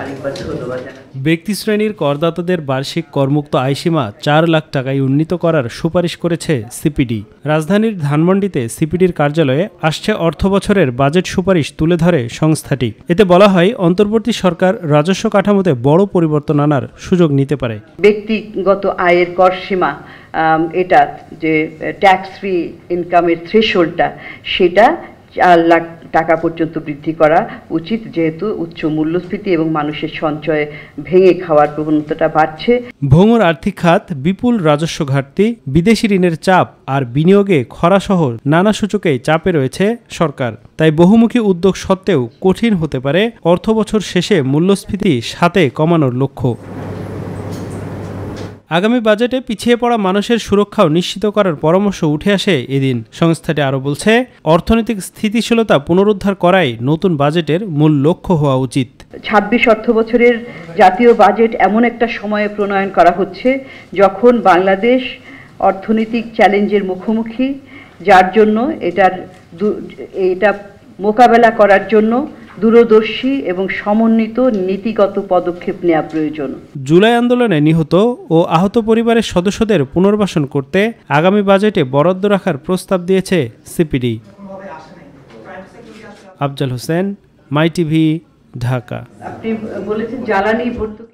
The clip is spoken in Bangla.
আরেকবার ধন্যবাদ জানাচ্ছি। ব্যক্তিশ্রেণীর করদাতাদের বার্ষিক করমুক্ত আয়সীমা 4 লাখ টাকায় উন্নীত করার সুপারিশ করেছে সিপিডি। রাজধানীর ধানমন্ডিতে সিপিডির কার্যালয়ে আসছে অর্থবছরের বাজেট সুপারিশ তুলে ধরে সংস্থাটি। এতে বলা হয়, অন্তর্বর্তী সরকার রাজস্ব কাঠামোতে বড় পরিবর্তন আনার সুযোগ নিতে পারে। ব্যক্তিগত আয়ের কর সীমা, এটা যে ট্যাক্স ফ্রি ইনকামের থ্রেশহোল্ডটা, সেটা 4 লাখ টাকা পর্যন্ত বৃদ্ধি করা উচিত, যেহেতু উচ্চ মূল্যস্ফীতি এবং মানুষের সঞ্চয় ভেঙে খাওয়ার প্রবণতাটা বাড়ছে। ভঙ্গুর আর্থিক খাত, বিপুল রাজস্ব ঘাটতি, বিদেশি ঋণের চাপ আর বিনিয়োগে খরাসহ নানা সূচকেই চাপে রয়েছে সরকার। তাই বহুমুখী উদ্যোগ সত্ত্বেও কঠিন হতে পারে অর্থবছর শেষে মূল্যস্ফীতি 7-এ কমানোর লক্ষ্য। আগামী বাজেটে পিছিয়ে পড়া মানুষের সুরক্ষাও নিশ্চিত করার পরামর্শ উঠে আসে এদিন। সংস্থাটি আরও বলছে, অর্থনৈতিক স্থিতিশীলতা পুনরুদ্ধার করাই নতুন বাজেটের মূল লক্ষ্য হওয়া উচিত। 26 অর্থবছরের জাতীয় বাজেট এমন একটা সময়ে প্রণয়ন করা হচ্ছে যখন বাংলাদেশ অর্থনৈতিক চ্যালেঞ্জের মুখোমুখি, যার জন্য এটা মোকাবেলা করার জন্য দূরদর্শী এবং সমন্বিত নীতিগত পদক্ষেপ নেওয়া প্রয়োজন। জুলাই আন্দোলনে নিহত ও আহত পরিবারের সদস্যদের পুনর্বাসন করতে আগামী বাজেটে বরাদ্দ রাখার প্রস্তাব দিয়েছে সিপিডি। আফজাল হোসেন, মাই টিভি, ঢাকা। আপনি বলেছেন জ্বালানি ভর্তুকি।